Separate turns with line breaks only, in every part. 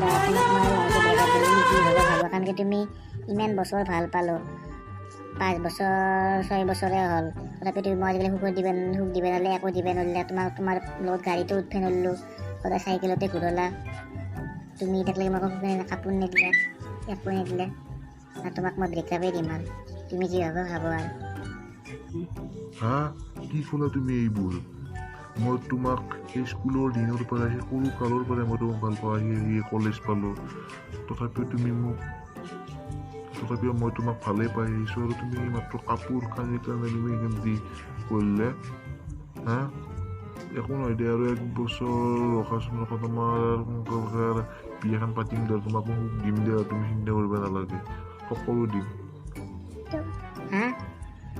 তোমাক মই লাহেকৈ ব্ৰেকআপ দিলে কি হ'ব ভাবা, কাৰণ কি তুমি ইমান বছৰ ভাল পালোঁ, 5 বছৰ 6 বছৰে হ'ল, তথাপি তুমি মই আজিকালি সুখ দিবা নহ'লে একো দিবা নোৱাৰিলা। তোমাৰ লগত গাড়ীটো উঠিব নোৱাৰিলোঁ, সদায় চাইকেলতে ঘূৰলা। তুমি থাকিলে মোক কাপোৰ নিদিলা, একো নিদিলা, আৰু তোমাক মই ব্ৰেকআপেই দিম। আৰু তুমি কি ভাবা ভাবো আৰু।
হা কি ক'লা তুমি এইবোৰ? মই তোমাক সেই স্কুলৰ দিনৰ পৰা, সেই সৰু কালৰ পৰাই মই তোমাক ভাল পাওঁ, আহি কলেজ পালোঁ, তথাপিও মই তোমাক ভালেই পাই আহিছোঁ, আৰু তুমি মাত্ৰ কাপোৰ কানিৰ কাৰণে তুমি কেনেকৈ কৰিলে? হা একো নহয় দে, আৰু 1 বছৰ ৰখাচোন, তোমাৰ বিয়াখন পাতিম দে, তোমাক মই সুখ দিম দে, তুমি চিন্তা কৰিব নালাগে, সকলো দিম।
হা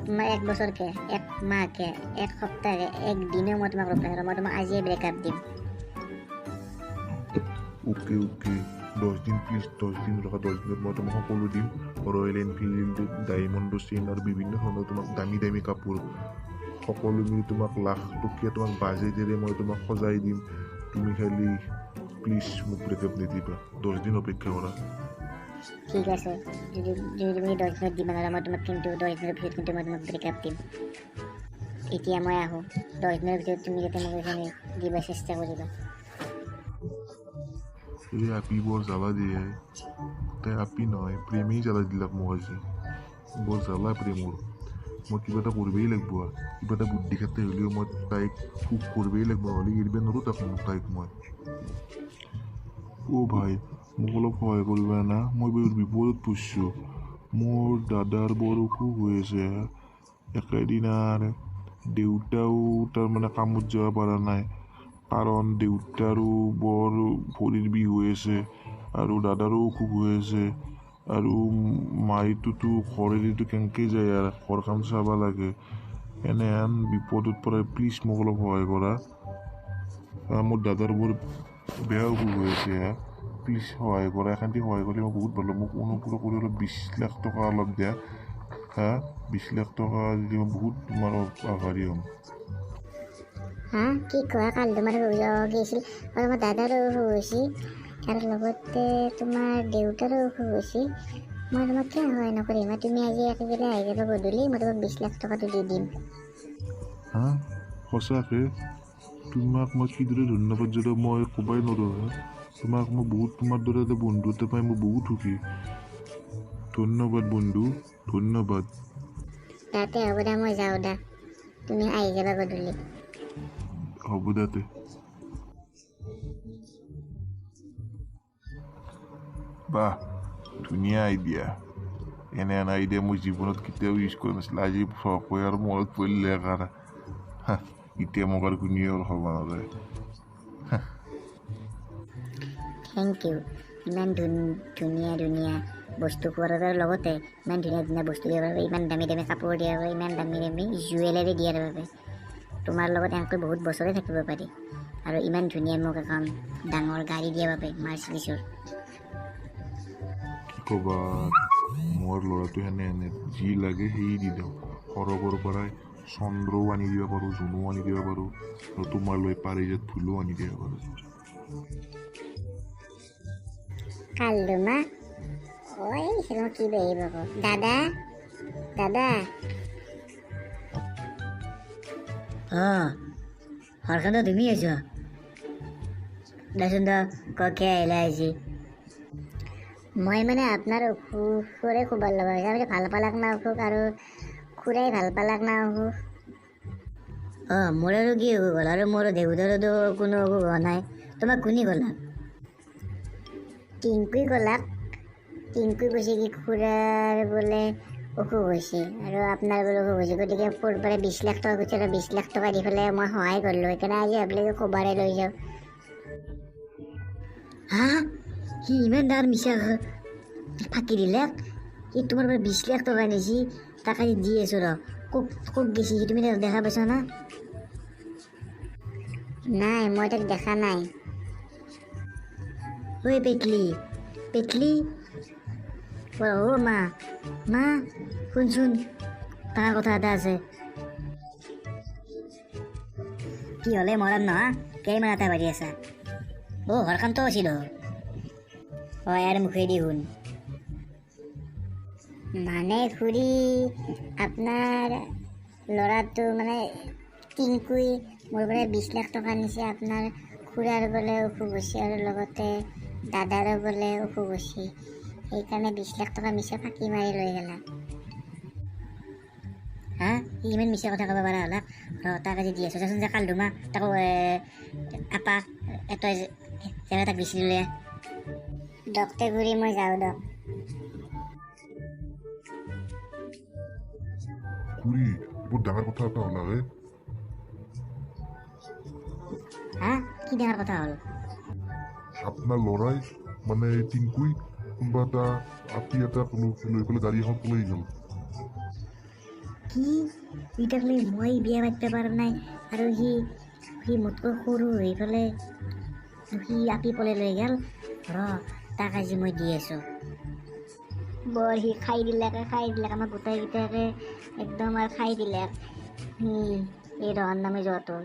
তোমাৰ 1 বছৰকে, 1 মাহকে, 1 সপ্তাহকে, 1 দিনেও মই তোমাক ৰখাই মই তোমাক আজিয়ে ব্ৰেকআপ দিম।
অ'কে 10 দিন প্লিজ, 10 দিন ৰখা। 10 দিনত মই তোমাক সকলো দিম। ৰয়েল এনফিল্ড, ডায়মণ্ড চেইন আৰু বিভিন্ন ধৰণৰ তোমাক দামী দামী কাপোৰ সকলো মিলি তোমাক লাখ টকীয়া তোমাক বাজেটেৰে মই তোমাক সজাই দিম। তুমি খালি প্লিজ মোক ব্ৰেকআপ নিদিবা, 10 দিন অপেক্ষা কৰা।
ঠিক আছে, যদি তুমি 10 দিনত দিবা নোৱাৰা, মই তোমাক কিন্তু 10 দিনৰ পিছত কিন্তু মই তোমাক ব্ৰেকআপ দিম। এতিয়া মই আহোঁ, 10 দিনৰ ভিতৰত তুমি যাতে মোক এইখিনি দিবা চেষ্টা কৰিবা।
এই আপি বৰ জ্বালা দিয়ে, তাই আপি নহয়, প্ৰেমেই জ্বালা দিলাক মোক আজি। বৰ জ্বালা প্ৰেমৰ, মই কিবা এটা কৰিবই লাগিব, কিবা এটা বুদ্ধি খাটি হ'লেও মই তাইক সুখ কৰিবই লাগিব, নহ'লে এৰিব নোৱাৰোঁ তাইক মই। অ' ভাই, মোক অলপ সহায় কৰিবা না, মই বিপদত পৰিছোঁ। মোৰ দাদাৰ বৰ অসুখ হৈ আছে, একেদিনাৰ দেউতাও তাৰমানে কামত যাব পৰা নাই, কাৰণ দেউতাৰো বৰ ভৰিৰ বিষ হৈ আছে, আৰু দাদাৰো অসুখ হৈ আছে, আৰু মাইটোতো ঘৰেদিতো কেনেকৈ যায়, আৰু ঘৰ কাম চাব লাগে। এনেহেন বিপদত পৰা প্লিজ মোক অলপ সহায় কৰা। মোৰ দাদাৰ বৰ বেয়া অসুখ হৈ আছে, প্লিজ সহায় কৰা। এখানটি সহায় কৰিলে মই বহুত ভাল পাম, মোক অনুগ্ৰহ কৰি অলপ 20 লাখ টকা অলপ দিয়া। 20 লাখ টকা দিলে মই বহুত তোমাৰ আভাৰী হ'ম।
হা কি কোৱা? কালি তোমাৰ অসুখ হৈছিল, আৰু তোমাৰ দাদাৰো অসুখ হৈছিল, আৰু লগতে তোমাৰ দেউতাৰো অসুখ হৈছিল। মই তোমাক কিয় সহায় নকৰিম? তুমি আজি একেবাৰে আহি যাবা গধূলি, মই তোমাক 20 লাখ টকাটো দি দিম।
হা সঁচাকে? তোমাক মই কিদৰে ধন্যবাদ জনাম মই ক'বই নোৱাৰোঁ। তোমাক মই বহুত, তোমাৰ দৰে এটা বন্ধু এটা পাই মই বহুত সুখী। ধন্যবাদ বন্ধু, ধন্যবাদ।
তাতে হ'ব দে, মই যাওঁ দে, তুমি আহি যাবা গধূলি।
হ'ব দে। বাহ, ধুনীয়া আইডিয়া। এনে আইডিয়া মই জীৱনত কেতিয়াও ইউজ কৰা নাছিলোঁ, আজি চকৈ আৰু মনত পৰিলে কাৰণে এতিয়া মোক আৰু কোনেও ৰখাব নোৱাৰে।
থেংক ইউ, ইমান ধুনীয়া বস্তু খোৱাৰ লগতে ইমান ধুনীয়া বস্তু দিয়াৰ বাবে, ইমান দামী দামী কাপোৰ দিয়াৰ বাবে, ইমান দামী দামী জুৱেলাৰী দিয়াৰ বাবে। তোমাৰ লগত এনেকৈ বহুত বছৰে থাকিব পাৰি, আৰু ইমান ধুনীয়া মোক এখন ডাঙৰ গাড়ী দিয়াৰ বাবে, মাৰ্চিডিছৰ।
কি ক'বা, মোৰ ল'ৰাটো এনে যি লাগে সেই দি দিওঁ। সৰগৰ পৰাই চন্দ্ৰও আনি দিব পাৰোঁ, জুনো আনি দিব পাৰোঁ, আৰু তোমালৈ পাৰিজাত ফুলো আনি দিব পাৰোঁ।
কালুমা, ঐ কি বেহিব আকৌ? দাদা ঘৰখনতো তুমি আছ? দেচোন তো ককে আহিলে আজি। মই মানে আপোনাৰ অসুখৰে খবৰ ল'ব হৈছে, আপুনি ভাল পালাক না অসুখ, আৰু খুৰাই ভাল পালাক না অসুখ? মোৰ আৰু কি অসুখ হ'ল? আৰু মোৰ দেউতাৰতো কোনো অসুখ হোৱা নাই। তোমাক কোনে ক'লাক? টিংকুই ক'লাক। টিংকুই কৈছে কি খুৰাৰ বোলে অসুখ হৈছে, আৰু আপোনাৰ বোলে অসুখ হৈছে, গতিকে ক'ৰ পৰা 20 লাখ টকা গৈছে, আৰু 20 লাখ টকা দি পেলাই মই সহায় কৰিলোঁ, সেইকাৰণে আজি ভাবিলোঁ খবৰে লৈ যাওঁ। হা সি ইমান ডাঙৰ মিছা ফাঁকি দিলে? সি তোমাৰ পৰা 20 লাখ টকা নিছি, তাকে দি আছোঁ ৰ। ক'ত গেছি তুমি দেখা পাইছা না? নাই, মই তাক দেখা নাই। ঐ পেটলি অ' মা শুনচোন, তাৰ কথা এটা আছে। কি হ'লে মৰাণ নহয়, কেই মাহ এটা বাঢ়ি আছা? ঘৰখনতো আছিল। হয় আৰু মুখেদি শুন মানে খুৰী আপোনাৰ ল'ৰাটো মানে টিংকুই মোৰ বোলে 20 লাখ টকা নিছে আপোনাৰ খুৰাৰ বোলে অসুখ হৈছে আৰু লগতে দাদাৰো বোলে অসুখ হৈছে সেইকাৰণে 20 লাখ টকা মিছা ফাঁকি মাৰি লৈ গ'লা হা ইমান মিছা কথা ক'ব পৰা হ'লা তাক আজি দি আছোঁ চাচোন যে কাল ধুমা তাকো আপা এটাই যেনে তাক বিচাৰি লৈ ডক্টৰ ঘূৰি মই যাওঁ দক
খুৰী বহুত ডাঙৰ কথা এটা হ'ল হে
হা কি ডাঙৰ কথা হ'ল
আপোনাৰ ল'ৰাই মানে টিংকুই কোনোবা এটা আপি এটা লৈ পেলাই গাড়ী এখন পলাই গ'ল
কি ইটাক লৈ মই বিয়া পাতিব পৰা নাই আৰু সি মোতকৈ সৰু হৈ পেলাই সি আপি পলাই লৈ গ'ল তাক আজি মই দি আছোঁ বৰ সি খাই দিলাক আমাৰ গোটেইকেইটাকে একদম আৰু খাই দিলাক এই ৰহন নামে যোৱাটো